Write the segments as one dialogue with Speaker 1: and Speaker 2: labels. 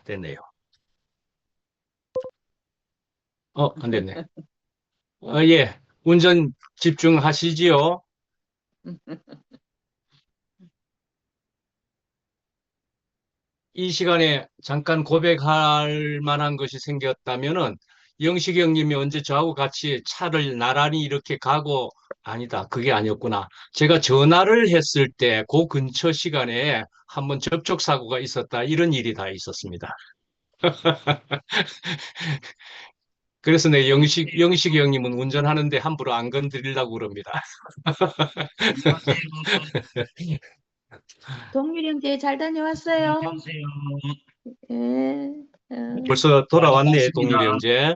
Speaker 1: 됐네요. 안 됐네. 예. 운전 집중하시지요. 이 시간에 잠깐 고백할 만한 것이 생겼다면은 영식이 형님이 언제 저하고 같이 차를 나란히 이렇게 가고 아니다. 그게 아니었구나. 제가 전화를 했을 때 그 근처 시간에 한번 접촉 사고가 있었다. 이런 일이 다 있었습니다. 그래서 내 영식이 형님은 운전하는데 함부로 안 건드리려고 그럽니다.
Speaker 2: 안녕하세요.
Speaker 3: 동률 형제 잘 다녀왔어요.
Speaker 2: 안녕하세요.
Speaker 3: 예,
Speaker 1: 벌써 돌아왔네, 동률이
Speaker 2: 반갑습니다.
Speaker 1: 형제.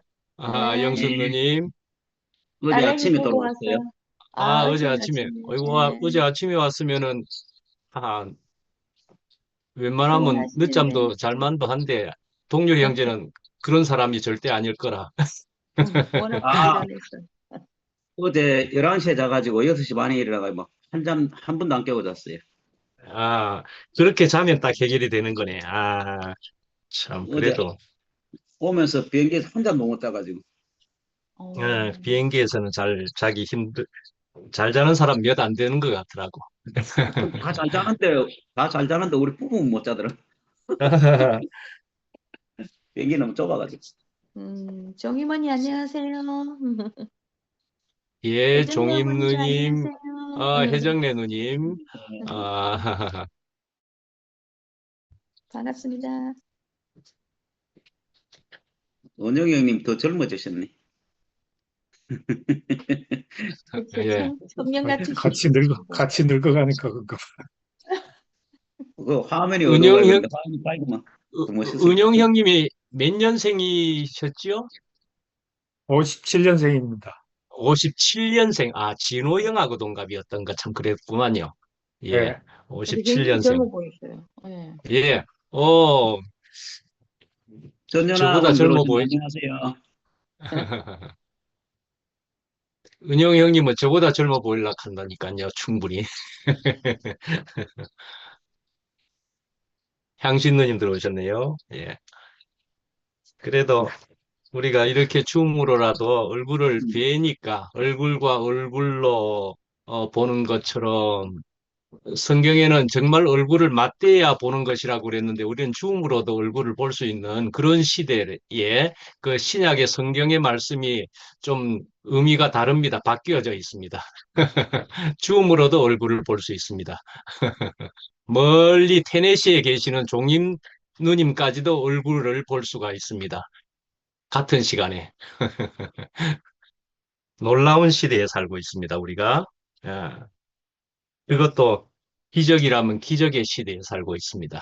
Speaker 3: 예.
Speaker 1: 영순
Speaker 2: 네,
Speaker 1: 누님.
Speaker 2: 어제
Speaker 3: 딸내미
Speaker 2: 아침에
Speaker 3: 보고
Speaker 2: 돌아왔어요.
Speaker 3: 왔어요. 아,
Speaker 1: 어제
Speaker 3: 어제
Speaker 1: 아침에,
Speaker 3: 아침에.
Speaker 1: 어이구,
Speaker 3: 예,
Speaker 1: 어제 아침에 왔으면은, 아, 웬만하면
Speaker 3: 피곤하시는데.
Speaker 1: 늦잠도 잘 만도 한데, 동률이 형제는 그런 사람이 절대 아닐 거라.
Speaker 3: 워낙
Speaker 2: 아,
Speaker 3: 부지런해서.
Speaker 2: 어제 11시에 자가지고 6시 반에 일어나가 뭐 한 번도 안 깨고 잤어요.
Speaker 1: 아, 그렇게 자면 딱 해결이 되는 거네. 참,
Speaker 2: 어제
Speaker 1: 그래도,
Speaker 2: 오면서 비행기에서 한 잠도 못 자가지고.
Speaker 3: 어,
Speaker 1: 비행기에서는 잘 자는 사람 몇 안 되는 것 같더라고.
Speaker 2: 다 잘 자는데, 다 잘 자는데 우리 부부는 못 자더라. 비행기 너무 좁아가지고.
Speaker 3: 정이모니 안녕하세요.
Speaker 1: 예,
Speaker 3: 혜정네
Speaker 1: 종임
Speaker 3: 어머니도
Speaker 1: 누님,
Speaker 3: 안녕하세요.
Speaker 1: 혜정래 누님, 아,
Speaker 3: 반갑습니다.
Speaker 2: 원영이 형님 더 젊어지셨네.
Speaker 3: 그렇죠.
Speaker 1: 예,
Speaker 3: 청년 같으시죠.
Speaker 4: 같이 늙어가니까 그거.
Speaker 2: 그 화면이
Speaker 1: 은영 형,
Speaker 2: 어두워가지고 화면이 밝으면 더 멋있을 것
Speaker 1: 은영
Speaker 2: 같아요.
Speaker 1: 형님이 몇 년생이셨지요?
Speaker 4: 57년생입니다.
Speaker 1: 57년생. 진호 형하고 동갑이었던가 참 그랬구만요. 예,
Speaker 4: 예.
Speaker 3: 근데 굉장히
Speaker 1: 57년생.
Speaker 3: 젊어 보이세요. 예.
Speaker 1: 예, 어, 저보다
Speaker 2: 전연하원
Speaker 1: 젊어
Speaker 2: 들어오시면
Speaker 1: 보이,
Speaker 2: 안녕하세요.
Speaker 1: 은영 형님은 저보다 젊어 보이려고 한다니까요, 충분히. 향신 누님 들어오셨네요. 예. 그래도 우리가 이렇게 줌으로라도 얼굴을 뵈니까 얼굴과 얼굴로 보는 것처럼 성경에는 정말 얼굴을 맞대야 보는 것이라고 그랬는데 우리는 줌으로도 얼굴을 볼 수 있는 그런 시대에 그 신약의 성경의 말씀이 좀 의미가 다릅니다. 바뀌어져 있습니다. 줌으로도 얼굴을 볼 수 있습니다. 멀리 테네시에 계시는 종임 누님까지도 얼굴을 볼 수가 있습니다. 같은 시간에. 놀라운 시대에 살고 있습니다, 우리가. 예, 그것도 기적이라면 기적의 시대에 살고 있습니다.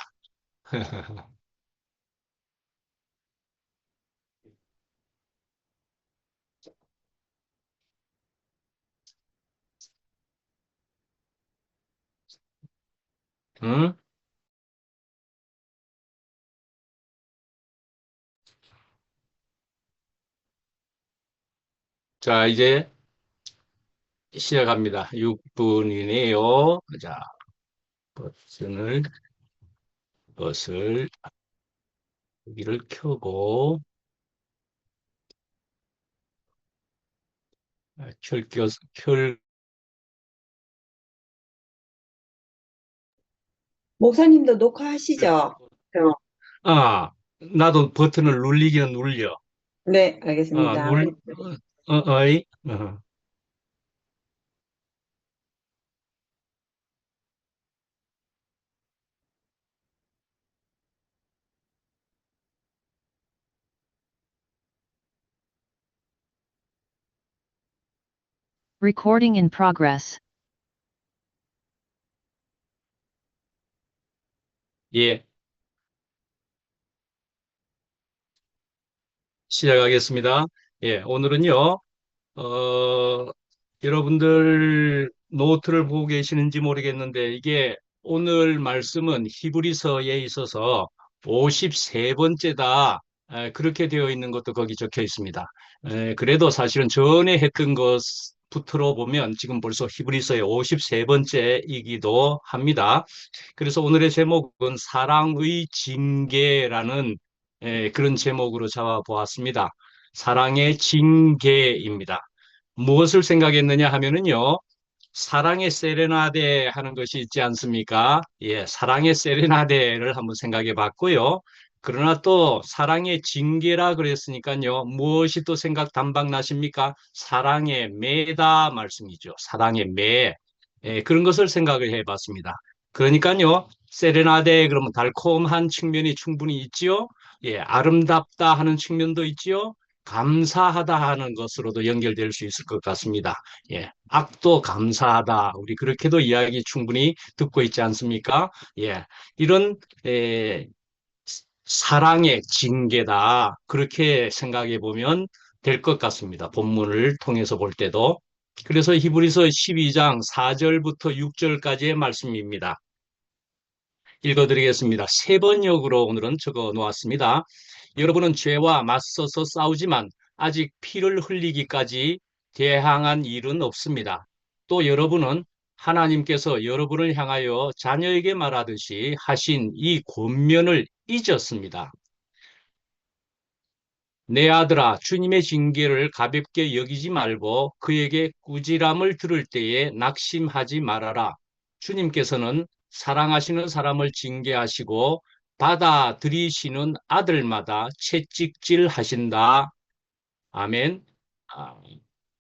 Speaker 1: 응? 자, 이제 시작합니다. 6분이네요. 자, 버튼을, 것을, 여기를 켜고, 켤,
Speaker 5: 목사님도 녹화하시죠? 그럼.
Speaker 1: 아, 나도 버튼을 눌리기는 눌려.
Speaker 5: 네,
Speaker 1: 어,
Speaker 5: 알겠습니다.
Speaker 1: 눌, 어이,
Speaker 6: Recording in progress.
Speaker 1: 예, 시작하겠습니다. 예, 오늘은요, 어, 여러분들 노트를 보고 계시는지 모르겠는데 이게 오늘 말씀은 히브리서에 있어서 53번째다. 그렇게 되어 있는 것도 거기 적혀 있습니다. 그래도 사실은 전에 했던 것부터로 보면 지금 벌써 히브리서의 53번째이기도 합니다. 그래서 오늘의 제목은 사랑의 징계라는 그런 제목으로 잡아보았습니다. 사랑의 징계입니다. 무엇을 생각했느냐 하면은요, 사랑의 세레나데 하는 것이 있지 않습니까? 예, 사랑의 세레나데를 한번 생각해 봤고요. 그러나 또 사랑의 징계라 그랬으니까요. 무엇이 또 생각 담박 나십니까? 사랑의 매다 말씀이죠. 사랑의 매. 그런 것을 생각을 해 봤습니다. 그러니까요. 세레나데 그러면 달콤한 측면이 충분히 있지요. 예, 아름답다 하는 측면도 있지요. 감사하다 하는 것으로도 연결될 수 있을 것 같습니다. 예, 악도 감사하다. 우리 그렇게도 이야기 충분히 듣고 있지 않습니까? 예, 이런 사랑의 징계다. 그렇게 생각해 보면 될 것 같습니다. 본문을 통해서 볼 때도. 그래서 히브리서 12장 4절부터 6절까지의 말씀입니다. 읽어드리겠습니다. 세 번역으로 오늘은 적어 놓았습니다. 여러분은 죄와 맞서서 싸우지만 아직 피를 흘리기까지 대항한 일은 없습니다. 또 여러분은 하나님께서 여러분을 향하여 자녀에게 말하듯이 하신 이 권면을 잊었습니다. 내 아들아, 주님의 징계를 가볍게 여기지 말고 그에게 꾸지람을 들을 때에 낙심하지 말아라. 주님께서는 사랑하시는 사람을 징계하시고 받아들이시는 아들마다 채찍질 하신다. 아멘. 아,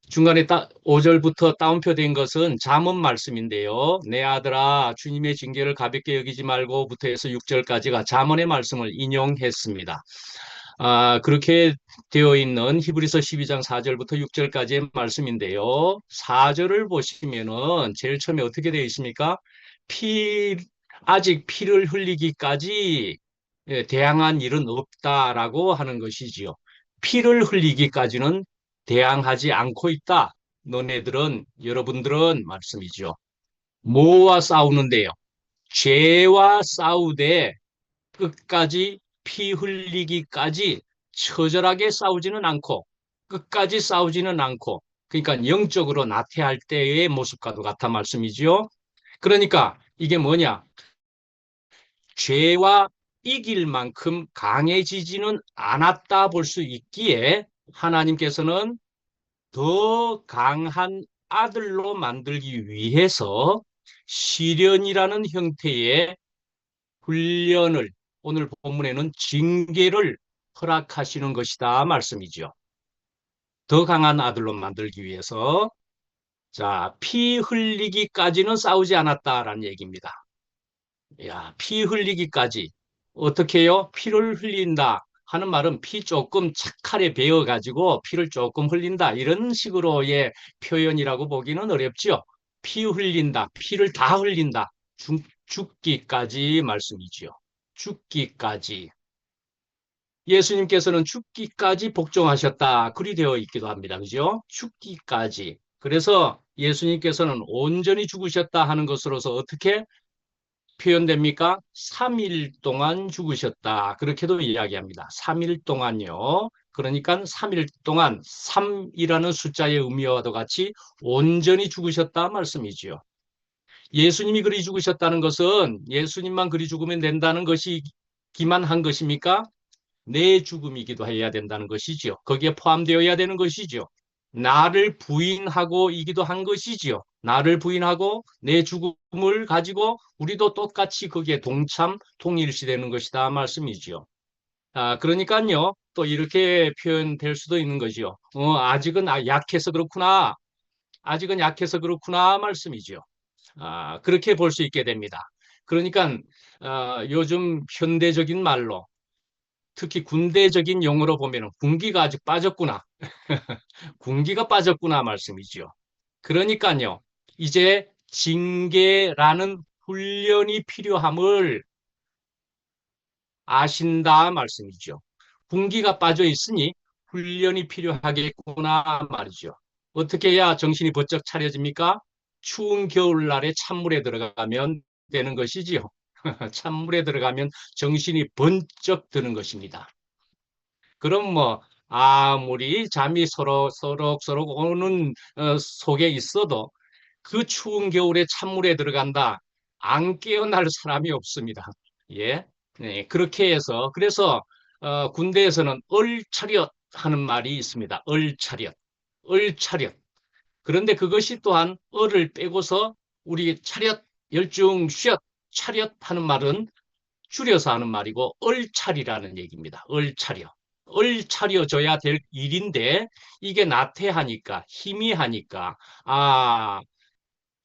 Speaker 1: 중간에 5절부터 따옴표 된 것은 잠언 말씀인데요. 내 아들아, 주님의 징계를 가볍게 여기지 말고부터 해서 6절까지가 잠언의 말씀을 인용했습니다. 그렇게 되어 있는 히브리서 12장 4절부터 6절까지의 말씀인데요. 4절을 보시면은 제일 처음에 어떻게 되어 있습니까? 아직 피를 흘리기까지 대항한 일은 없다라고 하는 것이지요. 피를 흘리기까지는 대항하지 않고 있다. 여러분들은 말씀이죠. 뭐와 싸우는데요? 죄와 싸우되 끝까지 피 흘리기까지 처절하게 싸우지는 않고 끝까지 싸우지는 않고 그러니까 영적으로 나태할 때의 모습과도 같아 말씀이죠. 그러니까 이게 뭐냐? 죄와 이길 만큼 강해지지는 않았다 볼 수 있기에 하나님께서는 더 강한 아들로 만들기 위해서 시련이라는 형태의 훈련을 오늘 본문에는 징계를 허락하시는 것이다 말씀이죠. 더 강한 아들로 만들기 위해서 자, 피 흘리기까지는 싸우지 않았다라는 얘기입니다. 야, 피 흘리기까지 어떻게 해요? 피를 흘린다 하는 말은 피 조금 착칼에 베어 가지고 피를 조금 흘린다 이런 식으로의 표현이라고 보기는 어렵죠. 피 흘린다, 피를 다 흘린다, 죽기까지 말씀이지요. 죽기까지. 예수님께서는 죽기까지 복종하셨다. 그리 되어 있기도 합니다. 그죠? 죽기까지. 그래서 예수님께서는 온전히 죽으셨다 하는 것으로서 어떻게 표현됩니까? 3일 동안 죽으셨다. 그렇게도 이야기합니다. 3일 동안요. 그러니까 3일 동안 3이라는 숫자의 의미와도 같이 온전히 죽으셨다 말씀이지요. 예수님이 그리 죽으셨다는 것은 예수님만 그리 죽으면 된다는 것이기만 한 것입니까? 내 죽음이기도 해야 된다는 것이지요. 거기에 포함되어야 되는 것이지요. 나를 부인하고이기도 한 것이지요. 나를 부인하고 내 죽음을 가지고 우리도 똑같이 거기에 동일시되는 것이다 말씀이지요. 그러니까요. 또 이렇게 표현될 수도 있는 거지요. 아직은 약해서 그렇구나. 아직은 약해서 그렇구나 말씀이지요. 그렇게 볼 수 있게 됩니다. 그러니까 요즘 현대적인 말로 특히 군대적인 용어로 보면 군기가 아직 빠졌구나. 군기가 빠졌구나 말씀이지요. 그러니까요. 이제 징계라는 훈련이 필요함을 아신다 말씀이죠. 군기가 빠져 있으니 훈련이 필요하겠구나 말이죠. 어떻게 해야 정신이 번쩍 차려집니까? 추운 겨울날에 찬물에 들어가면 되는 것이지요. 찬물에 들어가면 정신이 번쩍 드는 것입니다. 그럼 뭐 아무리 잠이 소록소록 오는 속에 있어도 그 추운 겨울에 찬물에 들어간다 안 깨어날 사람이 없습니다. 예, 네, 그렇게 해서 그래서 군대에서는 얼차렷 하는 말이 있습니다. 얼차렷, 얼차렷. 그런데 그것이 또한 얼을 빼고서 우리 차렷, 열중, 쉬었, 차렷 하는 말은 줄여서 하는 말이고 얼차리라는 얘기입니다. 얼차려. 얼차려져야 될 일인데 이게 나태하니까, 희미하니까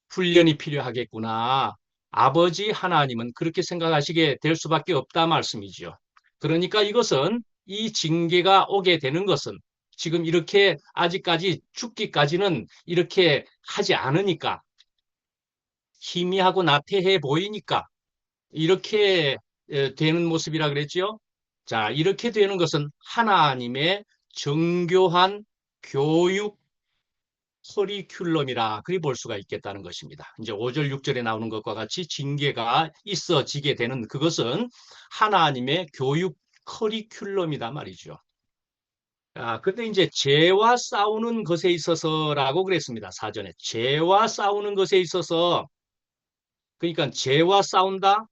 Speaker 1: 훈련이 필요하겠구나. 아버지 하나님은 그렇게 생각하시게 될 수밖에 없다 말씀이죠. 그러니까 이것은 이 징계가 오게 되는 것은 지금 이렇게 아직까지 죽기까지는 이렇게 하지 않으니까 희미하고 나태해 보이니까 이렇게 되는 모습이라 그랬죠. 자, 이렇게 되는 것은 하나님의 정교한 교육 커리큘럼이라 그리 볼 수가 있겠다는 것입니다. 이제 5절, 6절에 나오는 것과 같이 징계가 있어지게 되는 그것은 하나님의 교육 커리큘럼이다 말이죠. 근데 이제 죄와 싸우는 것에 있어서라고 그랬습니다. 사전에. 죄와 싸우는 것에 있어서 그러니까 죄와 싸운다?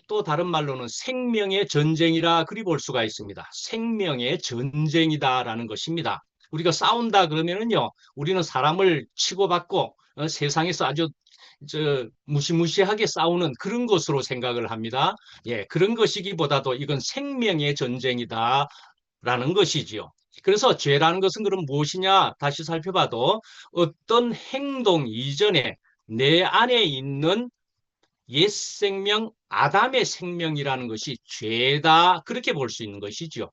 Speaker 1: 또 다른 말로는 생명의 전쟁이라 그리 볼 수가 있습니다. 생명의 전쟁이다라는 것입니다. 우리가 싸운다 그러면은요, 우리는 사람을 치고받고 세상에서 아주 무시무시하게 싸우는 그런 것으로 생각을 합니다. 예, 그런 것이기보다도 이건 생명의 전쟁이다라는 것이지요. 그래서 죄라는 것은 그럼 무엇이냐? 다시 살펴봐도 어떤 행동 이전에 내 안에 있는 옛 생명, 아담의 생명이라는 것이 죄다 그렇게 볼 수 있는 것이죠.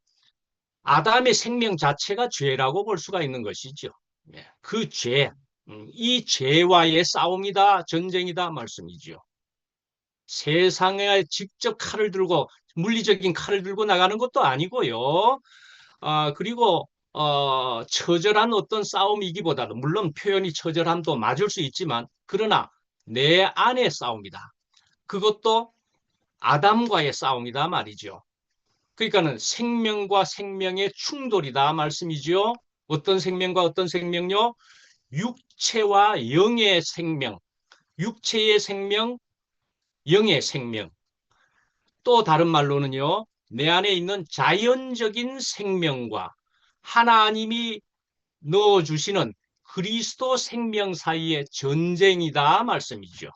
Speaker 1: 아담의 생명 자체가 죄라고 볼 수가 있는 것이죠. 그 죄, 이 죄와의 싸움이다, 전쟁이다 말씀이죠. 세상에 직접 칼을 들고 물리적인 칼을 들고 나가는 것도 아니고요. 그리고 처절한 어떤 싸움이기보다도 물론 표현이 처절함도 맞을 수 있지만 그러나 내 안의 싸움이다. 그것도 아담과의 싸움이다 말이죠. 그러니까는 생명과 생명의 충돌이다 말씀이죠. 어떤 생명과 어떤 생명요? 육체와 영의 생명, 육체의 생명, 영의 생명. 또 다른 말로는요, 내 안에 있는 자연적인 생명과 하나님이 넣어주시는 그리스도 생명 사이의 전쟁이다 말씀이죠.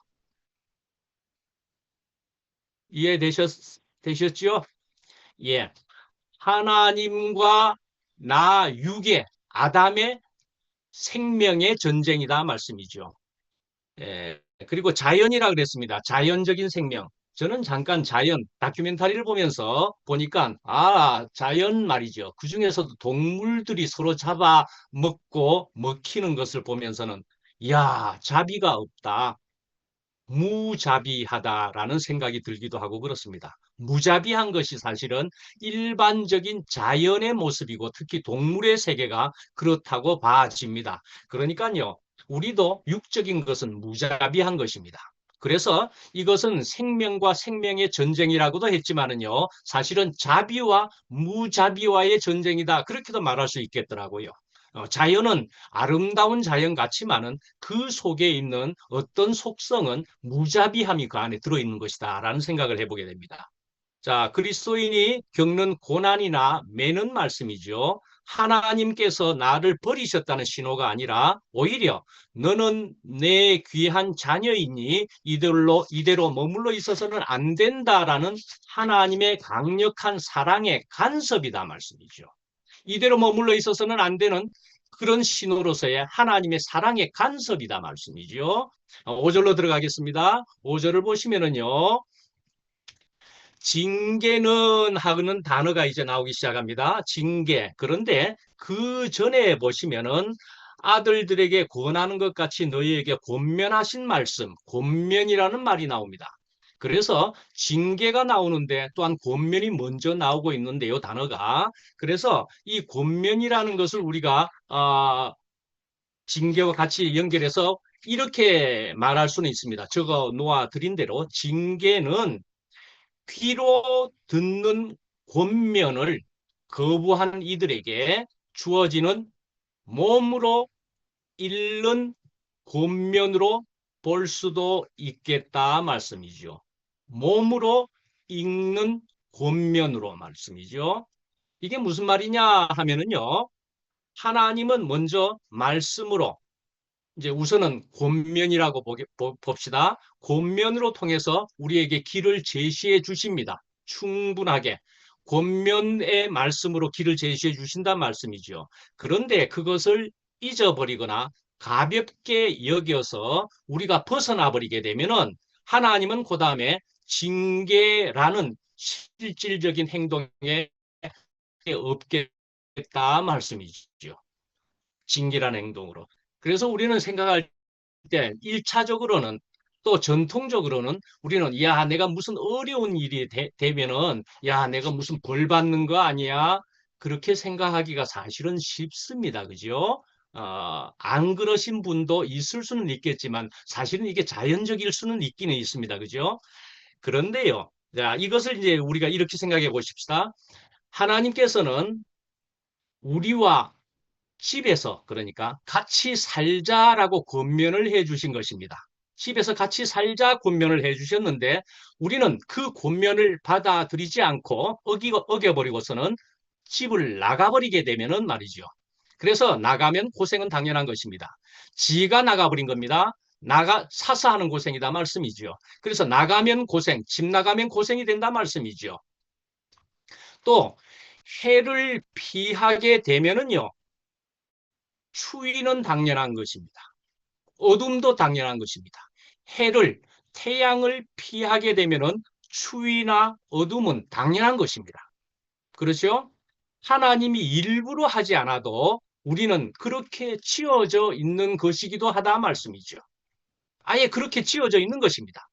Speaker 1: 이해되셨죠? 예. 하나님과 나 육의 아담의 생명의 전쟁이다 말씀이죠. 예. 그리고 자연이라 그랬습니다. 자연적인 생명. 저는 잠깐 자연 다큐멘터리를 보면서 보니까 자연 말이죠. 그중에서도 동물들이 서로 잡아 먹고 먹히는 것을 보면서는 이야, 자비가 없다. 무자비하다라는 생각이 들기도 하고 그렇습니다. 무자비한 것이 사실은 일반적인 자연의 모습이고 특히 동물의 세계가 그렇다고 봐집니다. 그러니까요, 우리도 육적인 것은 무자비한 것입니다. 그래서 이것은 생명과 생명의 전쟁이라고도 했지만은요, 사실은 자비와 무자비와의 전쟁이다. 그렇게도 말할 수 있겠더라고요. 자연은 아름다운 자연 같지만은 그 속에 있는 어떤 속성은 무자비함이 그 안에 들어있는 것이다 라는 생각을 해보게 됩니다. 자, 그리스도인이 겪는 고난이나 매는 말씀이죠. 하나님께서 나를 버리셨다는 신호가 아니라 오히려 너는 내 귀한 자녀이니 이대로 머물러 있어서는 안 된다라는 하나님의 강력한 사랑의 간섭이다 말씀이죠. 이대로 머물러 있어서는 안 되는 그런 신호로서의 하나님의 사랑의 간섭이다 말씀이죠. 5절로 들어가겠습니다. 5절을 보시면은요. 징계는 하는 단어가 이제 나오기 시작합니다. 징계. 그런데 그 전에 보시면은 아들들에게 권하는 것 같이 너희에게 권면하신 말씀, 권면이라는 말이 나옵니다. 그래서 징계가 나오는데 또한 권면이 먼저 나오고 있는데요, 단어가. 그래서 이 권면이라는 것을 우리가 징계와 같이 연결해서 이렇게 말할 수는 있습니다. 적어 놓아 드린 대로 징계는 귀로 듣는 권면을 거부한 이들에게 주어지는 몸으로 읽는 권면으로 볼 수도 있겠다 말씀이죠. 몸으로 읽는 권면으로 말씀이죠. 이게 무슨 말이냐 하면은요. 하나님은 먼저 말씀으로 이제 우선은 권면이라고 봅시다. 권면으로 통해서 우리에게 길을 제시해 주십니다. 충분하게. 권면의 말씀으로 길을 제시해 주신다는 말씀이죠. 그런데 그것을 잊어버리거나 가볍게 여겨서 우리가 벗어나 버리게 되면은 하나님은 그 다음에 징계라는 실질적인 행동에 없겠다 말씀이죠. 징계라는 행동으로. 그래서 우리는 생각할 때 1차적으로는 또 전통적으로는 우리는 야 내가 무슨 어려운 일이 되면은 야 내가 무슨 벌 받는 거 아니야? 그렇게 생각하기가 사실은 쉽습니다. 그죠? 안 그러신 분도 있을 수는 있겠지만 사실은 이게 자연적일 수는 있기는 있습니다. 그죠? 그런데요. 자, 이것을 이제 우리가 이렇게 생각해 보십시다. 하나님께서는 우리와 집에서 그러니까 같이 살자라고 권면을 해 주신 것입니다. 집에서 같이 살자 권면을 해 주셨는데 우리는 그 권면을 받아들이지 않고 어겨버리고서는 집을 나가버리게 되면은 말이죠. 그래서 나가면 고생은 당연한 것입니다. 지가 나가버린 겁니다. 사서 하는 고생이다 말씀이죠. 그래서 나가면 고생, 집 나가면 고생이 된다 말씀이죠. 또 해를 피하게 되면은요. 추위는 당연한 것입니다. 어둠도 당연한 것입니다. 태양을 피하게 되면은 추위나 어둠은 당연한 것입니다. 그렇죠? 하나님이 일부러 하지 않아도 우리는 그렇게 지어져 있는 것이기도 하다 말씀이죠. 아예 그렇게 지어져 있는 것입니다.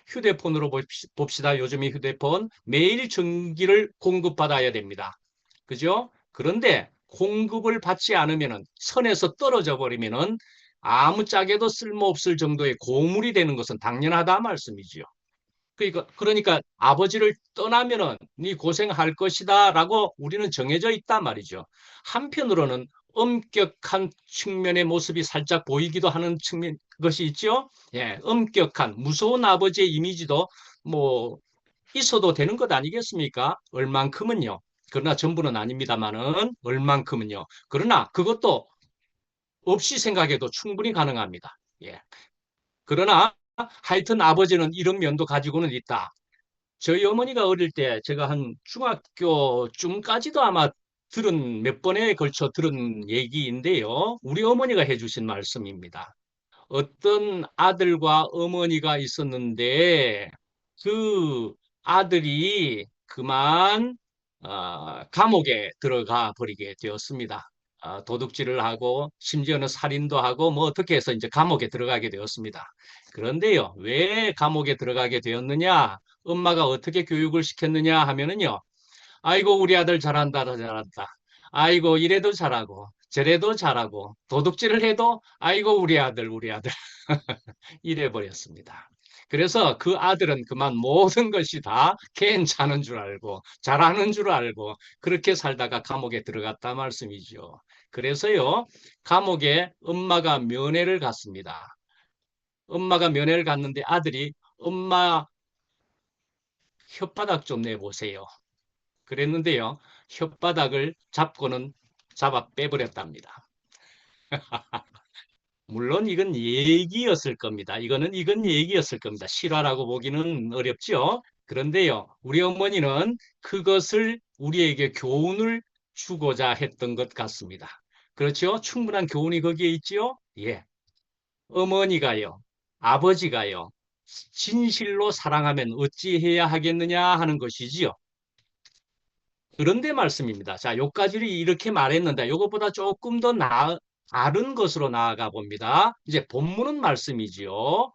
Speaker 1: 휴대폰으로 봅시다. 요즘에 휴대폰 매일 전기를 공급받아야 됩니다. 그죠? 그런데 공급을 받지 않으면 선에서 떨어져 버리면은 아무짝에도 쓸모없을 정도의 고물이 되는 것은 당연하다 말씀이지요. 그러니까 아버지를 떠나면은 네 고생할 것이다라고 우리는 정해져 있단 말이죠. 한편으로는 엄격한 측면의 모습이 살짝 보이기도 하는 것이 있죠. 예, 엄격한 무서운 아버지의 이미지도 뭐 있어도 되는 것 아니겠습니까? 얼만큼은요. 그러나 전부는 아닙니다만은 얼만큼은요. 그러나 그것도 없이 생각해도 충분히 가능합니다. 예. 그러나 하여튼 아버지는 이런 면도 가지고는 있다. 저희 어머니가 어릴 때 제가 한 중학교쯤까지도 아마 몇 번에 걸쳐 들은 얘기인데요. 우리 어머니가 해주신 말씀입니다. 어떤 아들과 어머니가 있었는데 그 아들이 그만 감옥에 들어가 버리게 되었습니다. 도둑질을 하고 심지어는 살인도 하고 뭐 어떻게 해서 이제 감옥에 들어가게 되었습니다. 그런데요, 왜 감옥에 들어가게 되었느냐? 엄마가 어떻게 교육을 시켰느냐 하면은요, 아이고 우리 아들 잘한다 잘한다. 아이고 이래도 잘하고 저래도 잘하고 도둑질을 해도 아이고 우리 아들 이래 버렸습니다. 그래서 그 아들은 그만 모든 것이 다 괜찮은 줄 알고 잘하는 줄 알고 그렇게 살다가 감옥에 들어갔다 말씀이죠. 그래서요, 감옥에 엄마가 면회를 갔습니다. 엄마가 면회를 갔는데 아들이 엄마 혓바닥 좀 내보세요. 그랬는데요, 혓바닥을 잡아 빼버렸답니다. 물론 이건 얘기였을 겁니다. 이건 얘기였을 겁니다. 실화라고 보기는 어렵죠. 그런데요, 우리 어머니는 그것을 우리에게 교훈을 주고자 했던 것 같습니다. 그렇죠? 충분한 교훈이 거기에 있지요? 예. 어머니가요, 아버지가요, 진실로 사랑하면 어찌해야 하겠느냐 하는 것이지요. 그런데 말씀입니다. 자, 요까지를 이렇게 말했는데 요것보다 조금 더 다른 것으로 나아가 봅니다. 이제 본문은 말씀이지요.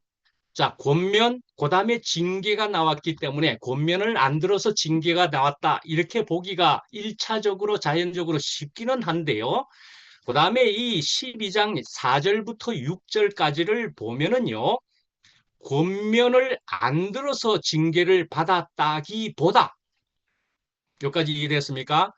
Speaker 1: 자, 권면, 그 다음에 징계가 나왔기 때문에 권면을 안 들어서 징계가 나왔다. 이렇게 보기가 1차적으로 자연적으로 쉽기는 한데요. 그 다음에 이 12장 4절부터 6절까지를 보면은요. 권면을 안 들어서 징계를 받았다기보다 여기까지 이해됐습니까?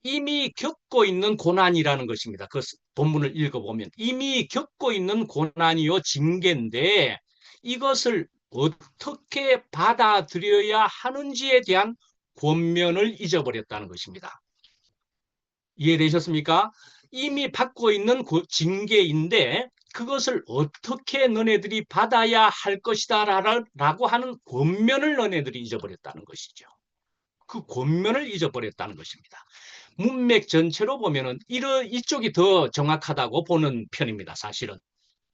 Speaker 1: 이미 겪고 있는 고난이라는 것입니다. 그 본문을 읽어보면 이미 겪고 있는 고난이요 징계인데 이것을 어떻게 받아들여야 하는지에 대한 권면을 잊어버렸다는 것입니다. 이해되셨습니까? 이미 받고 있는 그 징계인데 그것을 어떻게 너네들이 받아야 할 것이다 라고 하는 권면을 너네들이 잊어버렸다는 것이죠. 그 권면을 잊어버렸다는 것입니다. 문맥 전체로 보면은 이쪽이 더 정확하다고 보는 편입니다, 사실은.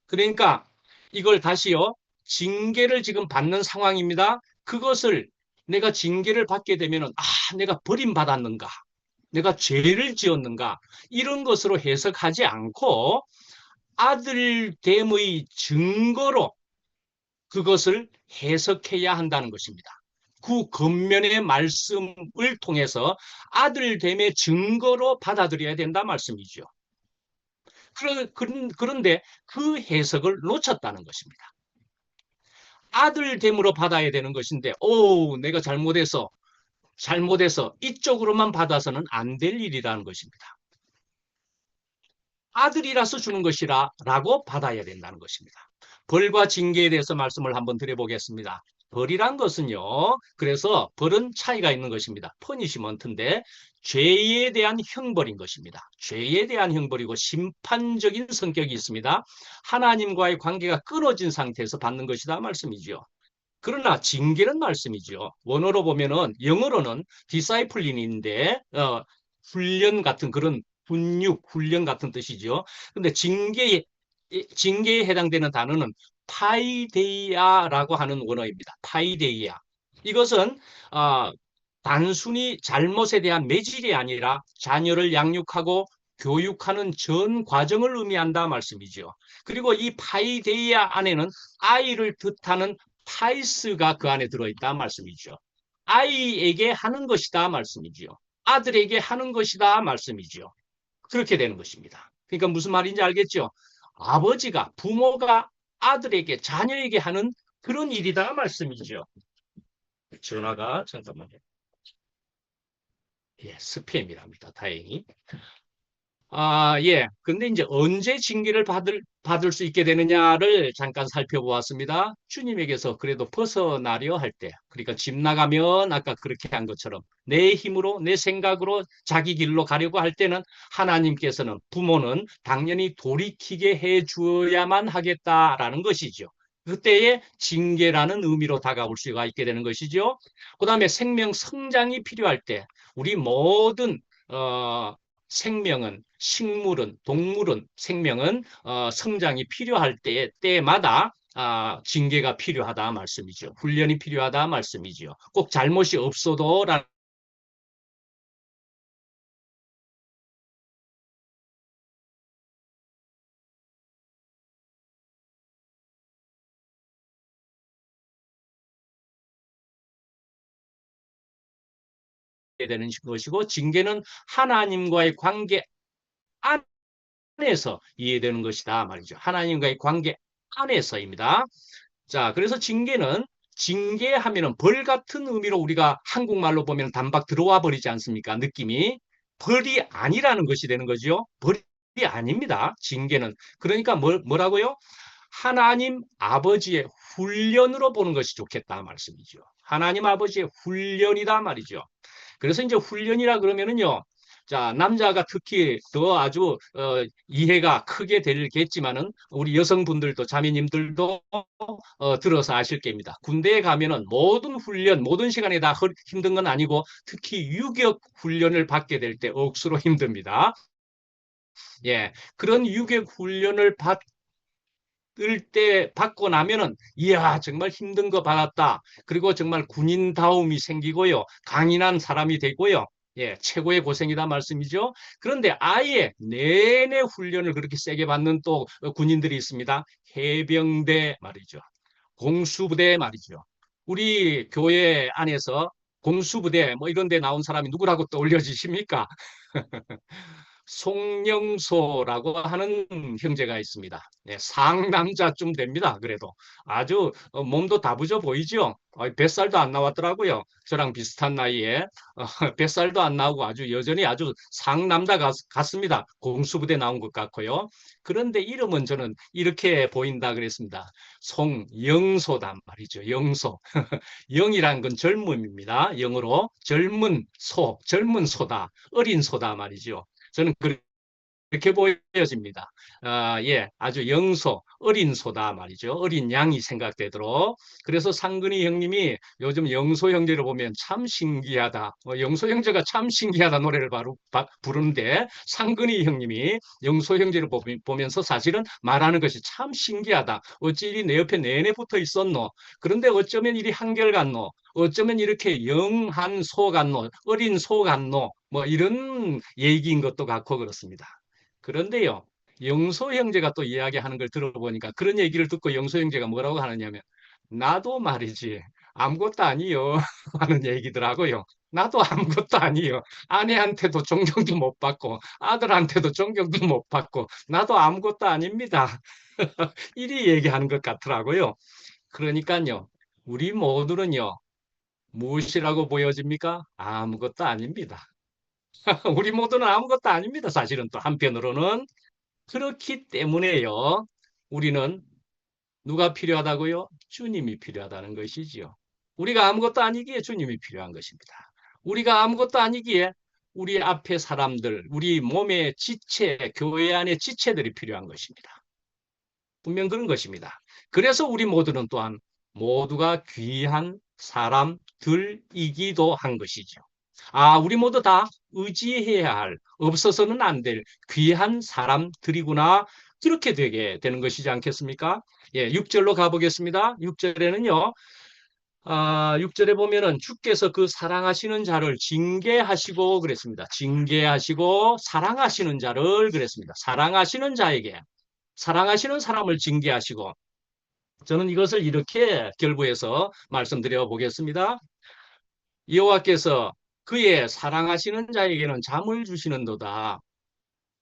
Speaker 1: 그러니까 이걸 다시요, 징계를 지금 받는 상황입니다. 그것을 내가 징계를 받게 되면은, 내가 버림받았는가? 내가 죄를 지었는가? 이런 것으로 해석하지 않고 아들됨의 증거로 그것을 해석해야 한다는 것입니다. 그 겉면의 말씀을 통해서 아들됨의 증거로 받아들여야 된다 말씀이죠. 그런데 그 해석을 놓쳤다는 것입니다. 아들됨으로 받아야 되는 것인데, 내가 잘못해서 이쪽으로만 받아서는 안 될 일이라는 것입니다. 아들이라서 주는 것이라고 받아야 된다는 것입니다. 벌과 징계에 대해서 말씀을 한번 드려보겠습니다. 벌이란 것은요, 그래서 벌은 차이가 있는 것입니다. 퍼니시먼트인데 죄에 대한 형벌인 것입니다. 죄에 대한 형벌이고 심판적인 성격이 있습니다. 하나님과의 관계가 끊어진 상태에서 받는 것이다 말씀이죠. 그러나 징계는 말씀이죠. 원어로 보면은, 영어로는 디사이플린인데 훈련 같은 그런 훈육, 훈련 같은 뜻이죠. 근데 징계에 해당되는 단어는 파이데이아라고 하는 원어입니다. 파이데이아. 이것은 단순히 잘못에 대한 매질이 아니라 자녀를 양육하고 교육하는 전 과정을 의미한다 말씀이죠. 그리고 이 파이데이아 안에는 아이를 뜻하는 파이스가 그 안에 들어있다 말씀이죠. 아이에게 하는 것이다 말씀이죠. 아들에게 하는 것이다 말씀이죠. 그렇게 되는 것입니다. 그러니까 무슨 말인지 알겠죠? 아버지가, 부모가 아들에게, 자녀에게 하는 그런 일이다 말씀이죠. 전화가 잠깐만요. 예, 스팸이랍니다. 다행히. 예. 근데 이제 언제 징계를 받을 수 있게 되느냐를 잠깐 살펴보았습니다. 주님에게서 그래도 벗어나려 할 때, 그러니까 집 나가면 아까 그렇게 한 것처럼 내 힘으로, 내 생각으로 자기 길로 가려고 할 때는 하나님께서는, 부모는 당연히 돌이키게 해 주어야만 하겠다라는 것이죠. 그때의 징계라는 의미로 다가올 수가 있게 되는 것이죠. 그 다음에 생명 성장이 필요할 때, 우리 모든 생명은, 식물은, 동물은, 생명은 성장이 필요할 때마다 징계가 필요하다 말씀이죠. 훈련이 필요하다 말씀이죠. 꼭 잘못이 없어도 라는 되는 것이고, 징계는 하나님과의 관계 안에서 이해되는 것이다 말이죠. 하나님과의 관계 안에서입니다. 자, 그래서 징계하면은 벌 같은 의미로 우리가 한국말로 보면 단박 들어와 버리지 않습니까? 느낌이. 벌이 아니라는 것이 되는 거죠. 벌이 아닙니다. 징계는. 그러니까 뭐라고요? 하나님 아버지의 훈련으로 보는 것이 좋겠다 말씀이죠. 하나님 아버지의 훈련이다 말이죠. 그래서 이제 훈련이라 그러면은요, 자, 남자가 특히 더 아주 이해가 크게 되겠지만은 우리 여성분들도, 자매님들도 들어서 아실 겁니다. 군대에 가면은 모든 훈련, 모든 시간에 다 힘든 건 아니고, 특히 유격 훈련을 받게 될 때 억수로 힘듭니다. 예, 그런 유격 훈련을 받을 때 받고 나면은, 이야, 정말 힘든 거 받았다. 그리고 정말 군인다움이 생기고요, 강인한 사람이 되고요. 예, 최고의 고생이다 말씀이죠. 그런데 아예 내내 훈련을 그렇게 세게 받는 또 군인들이 있습니다. 해병대 말이죠. 공수부대 말이죠. 우리 교회 안에서 공수부대 뭐 이런 데 나온 사람이 누구라고 떠올려지십니까? 송영소라고 하는 형제가 있습니다. 네, 상남자쯤 됩니다. 그래도 아주 몸도 다부져 보이죠. 뱃살도 안 나왔더라고요. 저랑 비슷한 나이에 뱃살도 안 나오고 아주 여전히 아주 상남자 같습니다. 공수부대 나온 것 같고요. 그런데 이름은 저는 이렇게 보인다 그랬습니다. 송영소단 말이죠. 영소. 영이란 건 젊음입니다. 영어로 젊은 소다, 어린 소다 말이죠. 저는 그렇게 보여집니다. 예, 아주 영소, 어린 소다 말이죠. 어린 양이 생각되도록. 그래서 상근이 형님이 요즘 영소 형제를 보면 참 신기하다. 영소 형제가 참 신기하다 노래를 부르는데 상근이 형님이 영소 형제를 보면서 사실은 말하는 것이 참 신기하다. 어찌 이리 내 옆에 내내 붙어 있었노? 그런데 어쩌면 이리 한결같노? 어쩌면 이렇게 영한 소 같노? 어린 소 같노? 뭐 이런 얘기인 것도 같고 그렇습니다. 그런데요, 영소 형제가 또 이야기하는 걸 들어보니까 그런 얘기를 듣고 영소 형제가 뭐라고 하느냐면 나도 말이지 아무것도 아니요 하는 얘기더라고요. 나도 아무것도 아니요. 아내한테도 존경도 못 받고 아들한테도 존경도 못 받고 나도 아무것도 아닙니다. 이리 얘기하는 것 같더라고요. 그러니까요, 우리 모두는요, 무엇이라고 보여집니까? 아무것도 아닙니다. 우리 모두는 아무것도 아닙니다. 사실은 또 한편으로는. 그렇기 때문에요. 우리는 누가 필요하다고요? 주님이 필요하다는 것이지요. 우리가 아무것도 아니기에 주님이 필요한 것입니다. 우리가 아무것도 아니기에 우리 앞에 사람들, 우리 몸의 지체, 교회 안의 지체들이 필요한 것입니다. 분명 그런 것입니다. 그래서 우리 모두는 또한 모두가 귀한 사람들이기도 한 것이죠. 우리 모두 다 의지해야 할, 없어서는 안 될 귀한 사람들이구나. 그렇게 되게 되는 것이지 않겠습니까? 예, 6절로 가보겠습니다. 6절에는요, 6절에 보면은 주께서 그 사랑하시는 자를 징계하시고 그랬습니다. 징계하시고 사랑하시는 자를 그랬습니다. 사랑하시는 자에게, 사랑하시는 사람을 징계하시고, 저는 이것을 이렇게 결부해서 말씀드려 보겠습니다. 여호와께서 그의 사랑하시는 자에게는 잠을 주시는도다.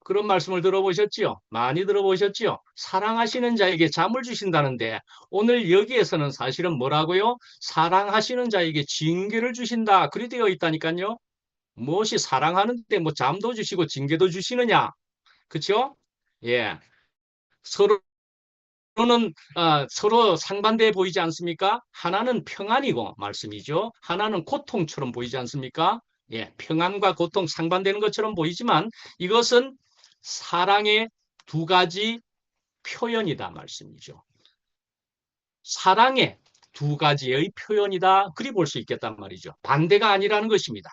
Speaker 1: 그런 말씀을 들어보셨지요? 많이 들어보셨지요? 사랑하시는 자에게 잠을 주신다는데 오늘 여기에서는 사실은 뭐라고요? 사랑하시는 자에게 징계를 주신다. 그리 되어 있다니까요. 무엇이 사랑하는데 뭐 잠도 주시고 징계도 주시느냐? 그렇죠? 예. 서로 상반되어 보이지 않습니까? 하나는 평안이고 말씀이죠. 하나는 고통처럼 보이지 않습니까? 예, 평안과 고통 상반되는 것처럼 보이지만 이것은 사랑의 두 가지 표현이다 말씀이죠. 사랑의 두 가지의 표현이다. 그리 볼 수 있겠단 말이죠. 반대가 아니라는 것입니다.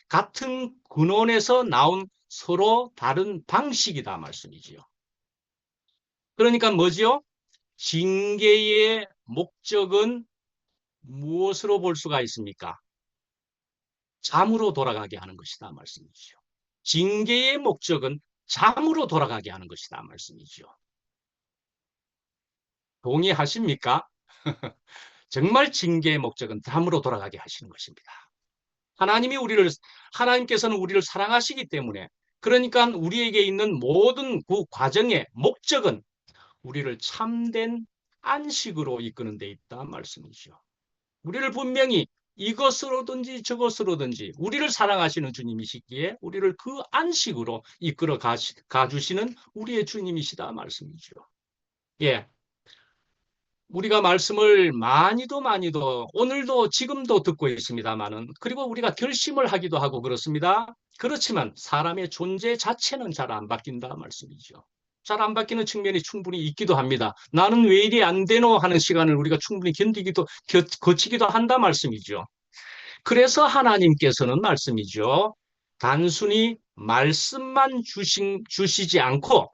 Speaker 1: 같은 근원에서 나온 서로 다른 방식이다 말씀이지요. 그러니까 뭐지요? 징계의 목적은 무엇으로 볼 수가 있습니까? 잠으로 돌아가게 하는 것이다 말씀이죠. 징계의 목적은 잠으로 돌아가게 하는 것이다 말씀이죠. 동의하십니까? 정말 징계의 목적은 잠으로 돌아가게 하시는 것입니다. 하나님께서는 우리를 사랑하시기 때문에, 그러니까 우리에게 있는 모든 그 과정의 목적은 우리를 참된 안식으로 이끄는 데 있다 말씀이죠. 우리를 분명히 이것으로든지 저것으로든지 우리를 사랑하시는 주님이시기에 우리를 그 안식으로 이끌어 가주시는 우리의 주님이시다 말씀이죠. 예, 우리가 말씀을 많이도 오늘도 지금도 듣고 있습니다만은, 그리고 우리가 결심을 하기도 하고 그렇습니다. 그렇지만 사람의 존재 자체는 잘 안 바뀐다 말씀이죠. 잘 안 바뀌는 측면이 충분히 있기도 합니다. 나는 왜 이리 안 되노 하는 시간을 우리가 충분히 거치기도 한다 말씀이죠. 그래서 하나님께서는 말씀이죠. 단순히 말씀만 주시지 않고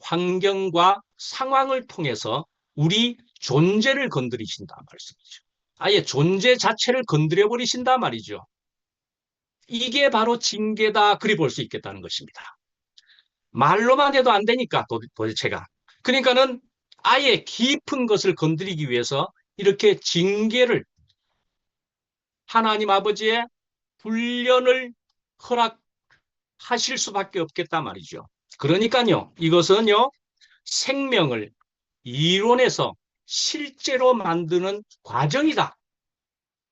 Speaker 1: 환경과 상황을 통해서 우리 존재를 건드리신다 말씀이죠. 아예 존재 자체를 건드려 버리신다 말이죠. 이게 바로 징계다, 그리 볼 수 있겠다는 것입니다. 말로만 해도 안 되니까 도대체가. 그러니까는 아예 깊은 것을 건드리기 위해서 이렇게 징계를, 하나님 아버지의 훈련을 허락하실 수밖에 없겠다 말이죠. 그러니까요, 이것은요, 생명을 이론에서 실제로 만드는 과정이다.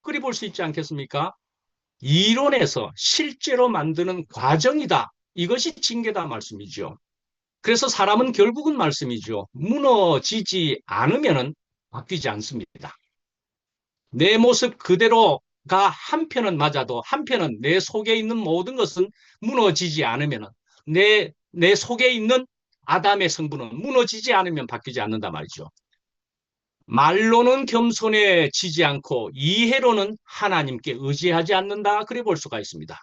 Speaker 1: 그리 볼 수 있지 않겠습니까? 이론에서 실제로 만드는 과정이다. 이것이 징계다 말씀이죠. 그래서 사람은 결국은 말씀이죠. 무너지지 않으면 바뀌지 않습니다. 내 모습 그대로 한편은 맞아도 한편은 내 속에 있는 모든 것은 무너지지 않으면은 내 속에 있는 아담의 성분은 무너지지 않으면 바뀌지 않는단 말이죠. 말로는 겸손해지지 않고 이해로는 하나님께 의지하지 않는다. 그래 볼 수가 있습니다.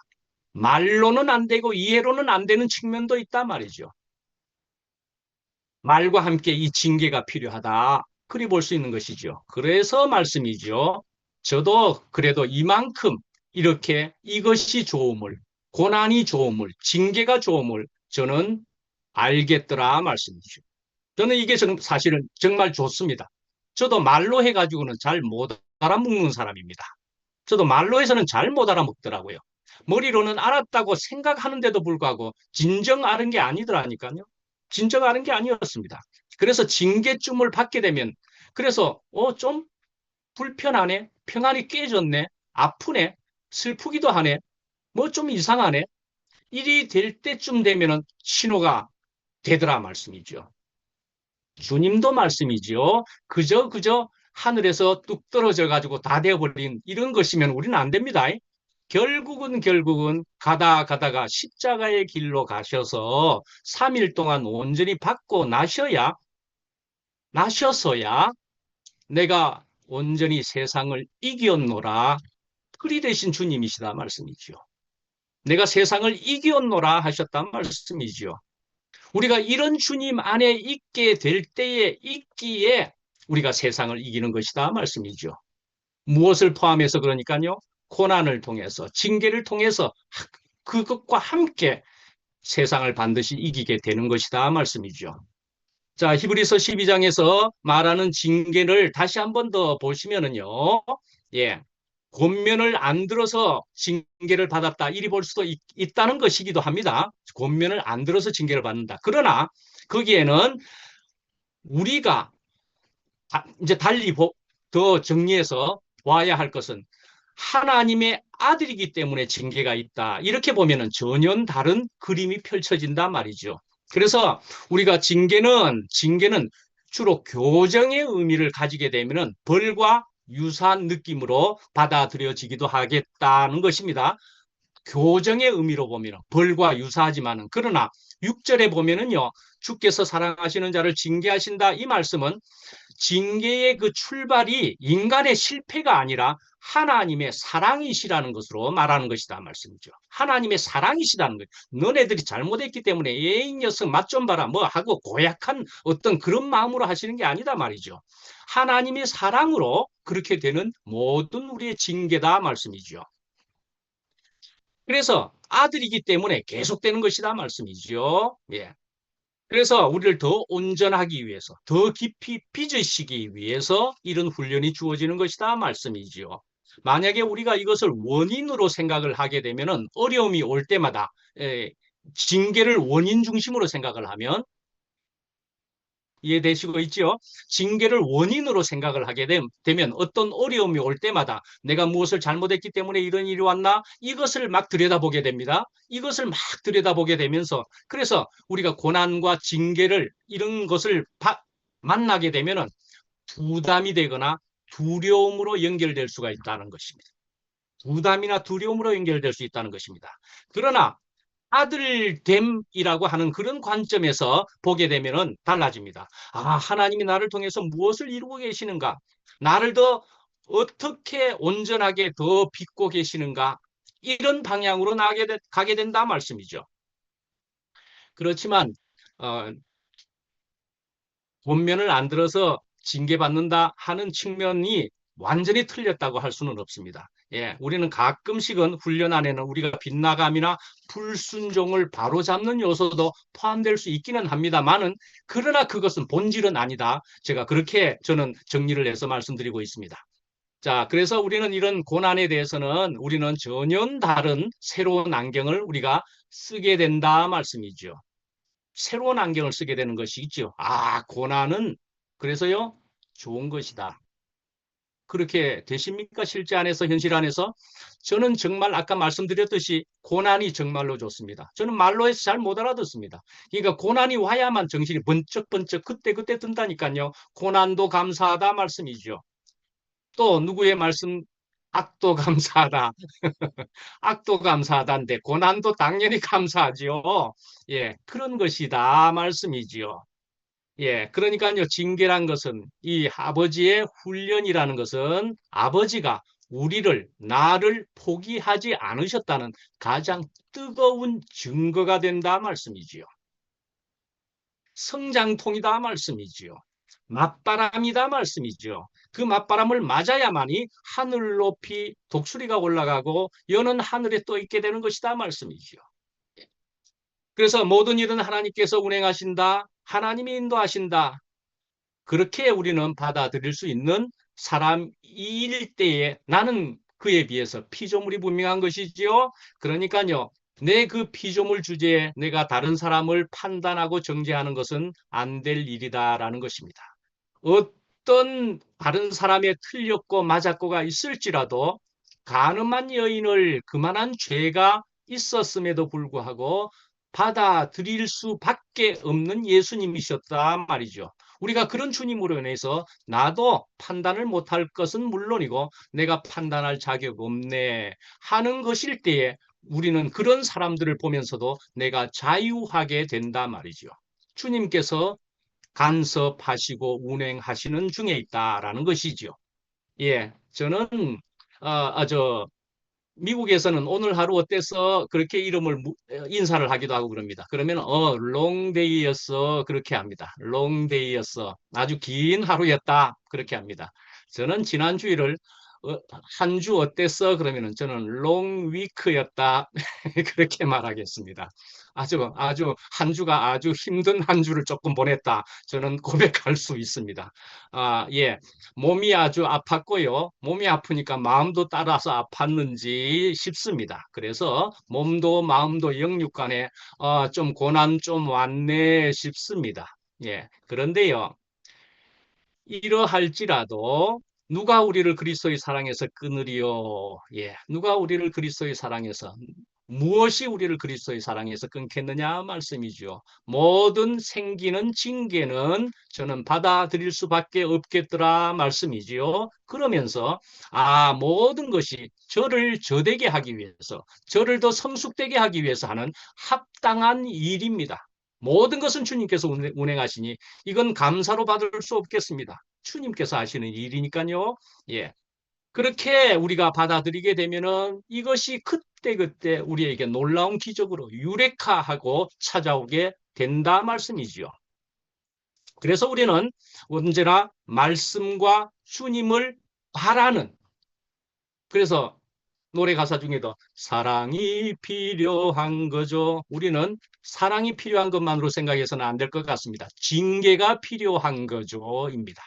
Speaker 1: 말로는 안 되고 이해로는 안 되는 측면도 있단 말이죠. 말과 함께 이 징계가 필요하다. 그리 볼 수 있는 것이죠. 그래서 말씀이죠. 저도 그래도 이만큼 이렇게 이것이 좋음을, 고난이 좋음을, 징계가 좋음을 저는 알겠더라 말씀이죠. 저는 이게 사실은 정말 좋습니다. 저도 말로 해가지고는 잘 못 알아먹는 사람입니다. 저도 말로 해서는 잘 못 알아먹더라고요. 머리로는 알았다고 생각하는데도 불구하고 진정 아는 게 아니더라니까요. 진정 아는 게 아니었습니다. 그래서 징계쯤을 받게 되면 그래서 좀 불편하네, 평안이 깨졌네, 아프네, 슬프기도 하네, 뭐 좀 이상하네. 일이 될 때쯤 되면은 신호가 되더라 말씀이죠. 주님도 말씀이죠. 그저 하늘에서 뚝 떨어져 가지고 다 되어버린 이런 것이면 우리는 안 됩니다. 결국은 가다가 십자가의 길로 가셔서 3일 동안 온전히 받고 나셔서야 내가 온전히 세상을 이겼노라. 그리 되신 주님이시다 말씀이죠. 내가 세상을 이겼노라 하셨단 말씀이죠. 우리가 이런 주님 안에 있게 될 때에 있기에 우리가 세상을 이기는 것이다 말씀이죠. 무엇을 포함해서 그러니까요. 고난을 통해서, 징계를 통해서 그것과 함께 세상을 반드시 이기게 되는 것이다 말씀이죠. 자, 히브리서 12장에서 말하는 징계를 다시 한 번 더 보시면은요. 예. 권면을 안 들어서 징계를 받았다. 이리 볼 수도 있다는 것이기도 합니다. 권면을 안 들어서 징계를 받는다. 그러나 거기에는 우리가 이제 달리 더 정리해서 봐야 할 것은 하나님의 아들이기 때문에 징계가 있다. 이렇게 보면은 전혀 다른 그림이 펼쳐진단 말이죠. 그래서 우리가 징계는 주로 교정의 의미를 가지게 되면은 벌과 유사한 느낌으로 받아들여지기도 하겠다는 것입니다. 교정의 의미로 보면 벌과 유사하지만은 그러나 6절에 보면은요. 주께서 사랑하시는 자를 징계하신다. 이 말씀은 징계의 그 출발이 인간의 실패가 아니라 하나님의 사랑이시라는 것으로 말하는 것이다 말씀이죠. 하나님의 사랑이시다는 거예요. 너네들이 잘못했기 때문에 이 녀석 맛 좀 봐라 뭐 하고 고약한 어떤 그런 마음으로 하시는 게 아니다 말이죠. 하나님의 사랑으로 그렇게 되는 모든 우리의 징계다 말씀이죠. 그래서 아들이기 때문에 계속되는 것이다 말씀이죠. 예. 그래서 우리를 더 온전하기 위해서, 더 깊이 빚으시기 위해서 이런 훈련이 주어지는 것이다 말씀이지요. 만약에 우리가 이것을 원인으로 생각을 하게 되면은 어려움이 올 때마다 징계를 원인 중심으로 생각을 하면 이해되시고 있죠? 징계를 원인으로 생각을 하게 되면 어떤 어려움이 올 때마다 내가 무엇을 잘못했기 때문에 이런 일이 왔나? 이것을 막 들여다보게 됩니다. 이것을 막 들여다보게 되면서 그래서 우리가 고난과 징계를 이런 것을 만나게 되면은 부담이 되거나 두려움으로 연결될 수가 있다는 것입니다. 부담이나 두려움으로 연결될 수 있다는 것입니다. 그러나 아들됨이라고 하는 그런 관점에서 보게 되면은 달라집니다. 하나님이 나를 통해서 무엇을 이루고 계시는가? 나를 더 어떻게 온전하게 더 빚고 계시는가? 이런 방향으로 가게 된다 말씀이죠. 그렇지만 본면을 안 들어서 징계받는다 하는 측면이 완전히 틀렸다고 할 수는 없습니다. 예, 우리는 가끔씩은 훈련 안에는 우리가 빗나감이나 불순종을 바로잡는 요소도 포함될 수 있기는 합니다만은 그러나 그것은 본질은 아니다. 제가 그렇게 저는 정리를 해서 말씀드리고 있습니다. 자, 그래서 우리는 이런 고난에 대해서는 우리는 전혀 다른 새로운 안경을 우리가 쓰게 된다 말씀이죠. 새로운 안경을 쓰게 되는 것이 있죠. 고난은 그래서요 좋은 것이다. 그렇게 되십니까? 실제 안에서, 현실 안에서? 저는 정말 아까 말씀드렸듯이 고난이 정말로 좋습니다. 저는 말로 해서 잘 못 알아듣습니다. 그러니까 고난이 와야만 정신이 번쩍번쩍 그때 든다니까요. 고난도 감사하다 말씀이죠. 또 누구의 말씀 악도 감사하다. 악도 감사하다인데 고난도 당연히 감사하지요. 예, 그런 것이다 말씀이지요. 예, 그러니까요, 징계란 것은 이 아버지의 훈련이라는 것은 아버지가 나를 포기하지 않으셨다는 가장 뜨거운 증거가 된다 말씀이지요. 성장통이다 말씀이지요. 맞바람이다 말씀이지요. 그 맞바람을 맞아야만이 하늘 높이 독수리가 올라가고 여는 하늘에 떠 있게 되는 것이다 말씀이지요. 그래서 모든 일은 하나님께서 운행하신다. 하나님이 인도하신다. 그렇게 우리는 받아들일 수 있는 사람일 때에 나는 그에 비해서 피조물이 분명한 것이지요. 그러니까요. 내 그 피조물 주제에 내가 다른 사람을 판단하고 정죄하는 것은 안 될 일이다라는 것입니다. 어떤 다른 사람의 틀렸고 맞았고가 있을지라도 가늠한 여인을 그만한 죄가 있었음에도 불구하고 받아들일 수밖에 없는 예수님이셨다 말이죠. 우리가 그런 주님으로 인해서 나도 판단을 못할 것은 물론이고 내가 판단할 자격 없네 하는 것일 때에 우리는 그런 사람들을 보면서도 내가 자유하게 된다 말이죠. 주님께서 간섭하시고 운행하시는 중에 있다라는 것이죠. 예, 저는 미국에서는 오늘 하루 어땠어? 그렇게 이름을 인사를 하기도 하고 그럽니다. 그러면 롱데이였어. 그렇게 합니다. 롱데이였어. 아주 긴 하루였다. 그렇게 합니다. 저는 지난 주일을 한 주 어땠어? 그러면은 저는 롱위크였다. 그렇게 말하겠습니다. 아주 한 주가 아주 힘든 한 주를 조금 보냈다. 저는 고백할 수 있습니다. 예. 몸이 아주 아팠고요. 몸이 아프니까 마음도 따라서 아팠는지 싶습니다. 그래서 몸도 마음도 영육간에 좀 고난 좀 왔네 싶습니다. 예. 그런데요. 이러할지라도 누가 우리를 그리스도의 사랑에서 끊으리요? 예. 누가 우리를 그리스도의 사랑에서 무엇이 우리를 그리스도의 사랑에서 끊겠느냐 말씀이죠. 모든 생기는 징계는 저는 받아들일 수밖에 없겠더라 말씀이지요. 그러면서 모든 것이 저를 저되게 하기 위해서 저를 더 성숙되게 하기 위해서 하는 합당한 일입니다. 모든 것은 주님께서 운행하시니 이건 감사로 받을 수 없겠습니다. 주님께서 하시는 일이니까요. 예. 그렇게 우리가 받아들이게 되면은 이것이 그때그때 우리에게 놀라운 기적으로 유레카하고 찾아오게 된다 말씀이지요. 그래서 우리는 언제나 말씀과 주님을 바라는, 그래서 노래 가사 중에도 사랑이 필요한 거죠. 우리는 사랑이 필요한 것만으로 생각해서는 안 될 것 같습니다. 징계가 필요한 거죠.입니다.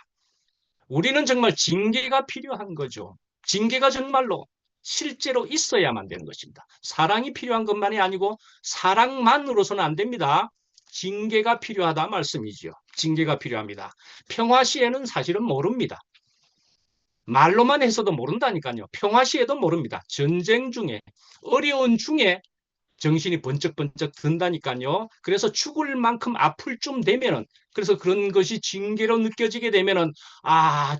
Speaker 1: 우리는 정말 징계가 필요한 거죠. 징계가 정말로 실제로 있어야만 되는 것입니다. 사랑이 필요한 것만이 아니고 사랑만으로서는 안 됩니다. 징계가 필요하다 말씀이죠. 징계가 필요합니다. 평화시에는 사실은 모릅니다. 말로만 해서도 모른다니까요. 평화시에도 모릅니다. 전쟁 중에, 어려운 중에 정신이 번쩍번쩍 든다니까요. 그래서 죽을 만큼 아플 쯤 되면은, 그래서 그런 것이 징계로 느껴지게 되면은,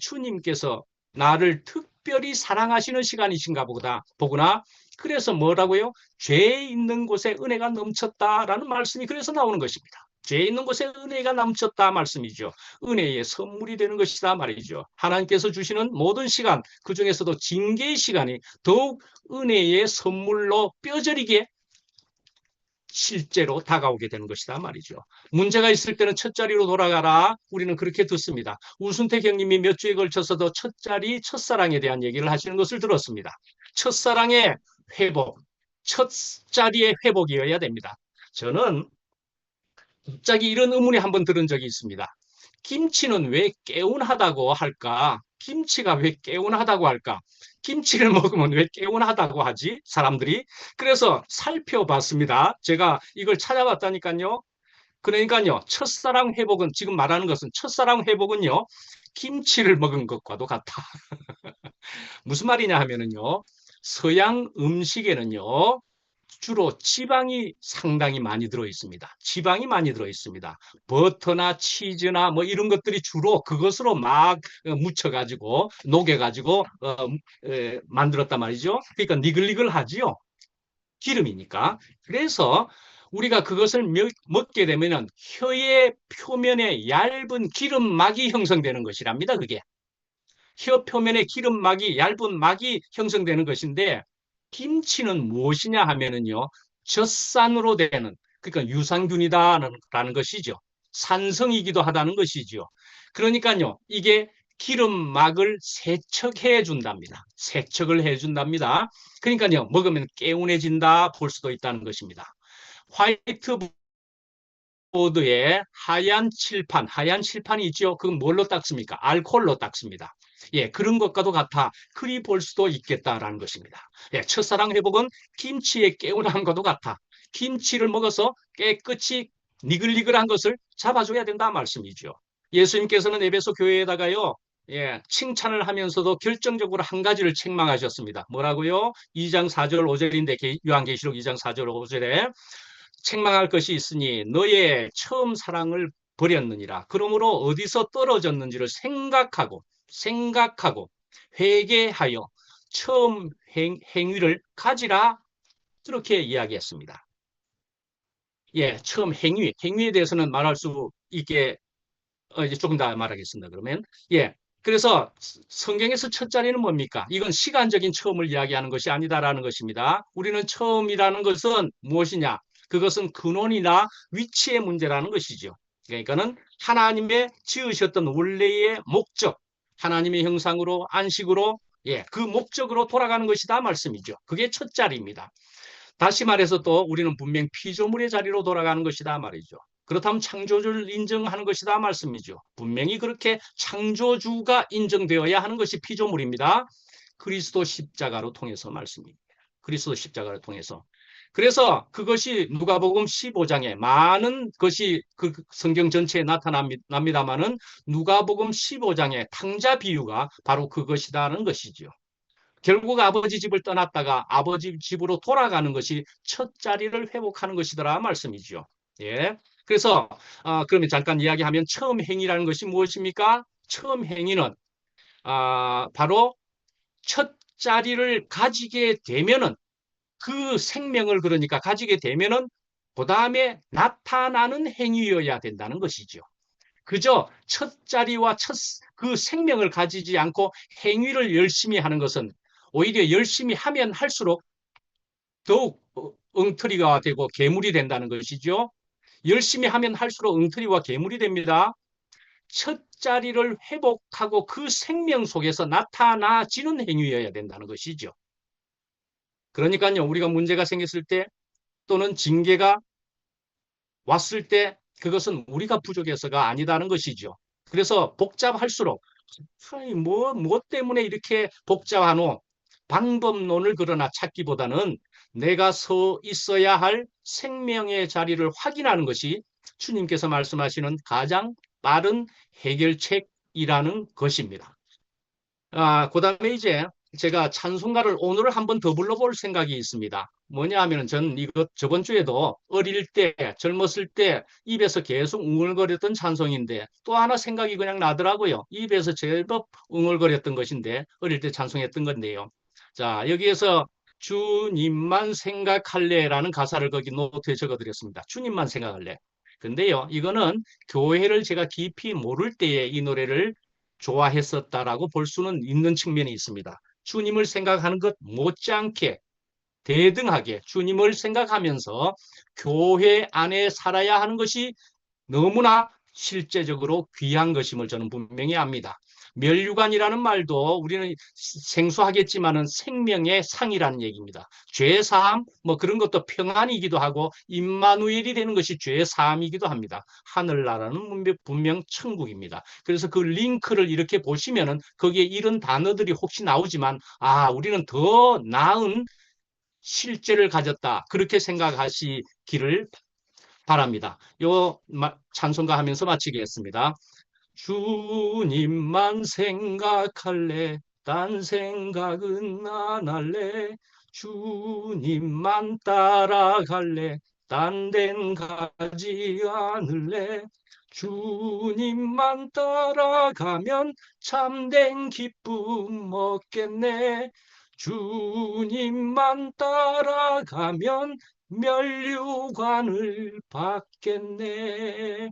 Speaker 1: 주님께서 나를 특별히 사랑하시는 시간이신가 보구나. 그래서 뭐라고요? 죄 있는 곳에 은혜가 넘쳤다라는 말씀이 그래서 나오는 것입니다. 죄 있는 곳에 은혜가 넘쳤다 말씀이죠. 은혜의 선물이 되는 것이다 말이죠. 하나님께서 주시는 모든 시간, 그 중에서도 징계의 시간이 더욱 은혜의 선물로 뼈저리게 실제로 다가오게 되는 것이다 말이죠. 문제가 있을 때는 첫자리로 돌아가라. 우리는 그렇게 듣습니다. 우순택 형님이 몇 주에 걸쳐서도 첫사랑에 대한 얘기를 하시는 것을 들었습니다. 첫사랑의 회복, 첫자리의 회복이어야 됩니다. 저는 갑자기 이런 의문이 한번 들은 적이 있습니다. 김치는 왜 개운하다고 할까? 김치가 왜 개운하다고 할까? 김치를 먹으면 왜 개운하다고 하지? 사람들이. 그래서 살펴봤습니다. 제가 이걸 찾아봤다니까요. 그러니까요. 첫사랑 회복은, 지금 말하는 것은 첫사랑 회복은요. 김치를 먹은 것과도 같아. 무슨 말이냐 하면은요. 서양 음식에는요. 주로 지방이 상당히 많이 들어 있습니다. 지방이 많이 들어 있습니다. 버터나 치즈나 뭐 이런 것들이 주로 그것으로 막 묻혀가지고 녹여가지고 만들었단 말이죠. 그러니까 니글니글하지요. 기름이니까. 그래서 우리가 그것을 먹게 되면은 혀의 표면에 얇은 기름막이 형성되는 것이랍니다. 그게. 혀 표면에 기름막이, 얇은 막이 형성되는 것인데, 김치는 무엇이냐 하면은요, 젖산으로 되는, 그러니까 유산균이다라는 것이죠. 산성이기도 하다는 것이죠. 그러니까요, 이게 기름막을 세척해 준답니다. 세척을 해 준답니다. 그러니까요, 먹으면 개운해진다 볼 수도 있다는 것입니다. 화이트보드에 하얀 칠판이 있죠. 그건 뭘로 닦습니까? 알코올로 닦습니다. 예, 그런 것과도 같아. 그리 볼 수도 있겠다라는 것입니다. 예, 첫사랑 회복은 김치의 개운함과도 같아. 김치를 먹어서 깨끗이 니글니글한 것을 잡아줘야 된다 말씀이죠. 예수님께서는 에베소 교회에다가요, 예, 칭찬을 하면서도 결정적으로 한 가지를 책망하셨습니다. 뭐라고요? 2장 4절 5절인데 요한계시록 2장 4절 5절에 책망할 것이 있으니 너의 처음 사랑을 버렸느니라. 그러므로 어디서 떨어졌는지를 생각하고 회개하여 처음 행위를 가지라. 그렇게 이야기했습니다. 예, 처음 행위에 대해서는 말할 수 있게 이제 조금 더 말하겠습니다. 그러면 예, 그래서 성경에서 첫 자리는 뭡니까? 이건 시간적인 처음을 이야기하는 것이 아니다라는 것입니다. 우리는 처음이라는 것은 무엇이냐? 그것은 근원이나 위치의 문제라는 것이죠. 그러니까는 하나님의 지으셨던 원래의 목적, 하나님의 형상으로 안식으로 예, 그 목적으로 돌아가는 것이다 말씀이죠. 그게 첫 자리입니다. 다시 말해서 또 우리는 분명 피조물의 자리로 돌아가는 것이다 말이죠. 그렇다면 창조주를 인정하는 것이다 말씀이죠. 분명히 그렇게 창조주가 인정되어야 하는 것이 피조물입니다. 그리스도 십자가로 통해서 말씀입니다. 그리스도 십자가를 통해서. 그래서 그것이 누가복음 15장에 많은 것이 그 성경 전체에 나타납니다만은 누가복음 15장의 탕자 비유가 바로 그것이라는 것이죠. 결국 아버지 집을 떠났다가 아버지 집으로 돌아가는 것이 첫 자리를 회복하는 것이더라 말씀이죠. 예. 그래서 그러면 잠깐 이야기하면 처음 행위라는 것이 무엇입니까? 처음 행위는 바로 첫 자리를 가지게 되면은 그 생명을 그러니까 가지게 되면은 그 다음에 나타나는 행위여야 된다는 것이죠. 그저 첫 자리와 그 생명을 가지지 않고 행위를 열심히 하는 것은 오히려 열심히 하면 할수록 더욱 엉터리가 되고 괴물이 된다는 것이죠. 열심히 하면 할수록 엉터리와 괴물이 됩니다. 첫 자리를 회복하고 그 생명 속에서 나타나지는 행위여야 된다는 것이죠. 그러니까요, 우리가 문제가 생겼을 때 또는 징계가 왔을 때 그것은 우리가 부족해서가 아니다는 것이죠. 그래서 복잡할수록 뭐 때문에 이렇게 복잡하노? 방법론을 그러나 찾기보다는 내가 서 있어야 할 생명의 자리를 확인하는 것이 주님께서 말씀하시는 가장 빠른 해결책이라는 것입니다. 그다음에 이제 제가 찬송가를 오늘 한번 더 불러볼 생각이 있습니다. 뭐냐 하면 저는 저번 주에도 어릴 때, 젊었을 때 입에서 계속 웅얼거렸던 찬송인데 또 하나 생각이 그냥 나더라고요. 입에서 제법 웅얼거렸던 것인데 어릴 때 찬송했던 건데요. 자, 여기에서 주님만 생각할래라는 가사를 거기 노트에 적어드렸습니다. 주님만 생각할래. 근데요, 이거는 교회를 제가 깊이 모를 때에 이 노래를 좋아했었다라고 볼 수는 있는 측면이 있습니다. 주님을 생각하는 것 못지않게 대등하게 주님을 생각하면서 교회 안에 살아야 하는 것이 너무나 실제적으로 귀한 것임을 저는 분명히 압니다. 멸류관이라는 말도 우리는 생소하겠지만은 생명의 상이라는 얘기입니다. 죄사함 뭐 그런 것도 평안이기도 하고 임마누엘이 되는 것이 죄사함이기도 합니다. 하늘나라는 분명 천국입니다. 그래서 그 링크를 이렇게 보시면은 거기에 이런 단어들이 혹시 나오지만 우리는 더 나은 실제를 가졌다. 그렇게 생각하시기를 바랍니다. 요 찬송가 하면서 마치겠습니다. 주님만 생각할래 딴 생각은 안 할래 주님만 따라갈래. 딴 데는 가지 않을래. 주님만 따라가면 참된 기쁨 얻겠네. 주님만 따라가면 면류관을 받겠네.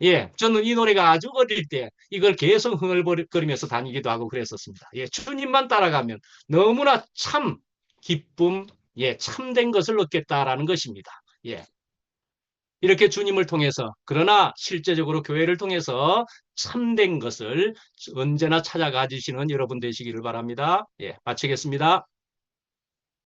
Speaker 1: 예, 저는 이 노래가 아주 어릴 때 이걸 계속 흥얼거리면서 다니기도 하고 그랬었습니다. 예, 주님만 따라가면 너무나 참 기쁨, 예, 참된 것을 얻겠다라는 것입니다. 예. 이렇게 주님을 통해서, 그러나 실제적으로 교회를 통해서 참된 것을 언제나 찾아가 주시는 여러분 되시기를 바랍니다. 예, 마치겠습니다.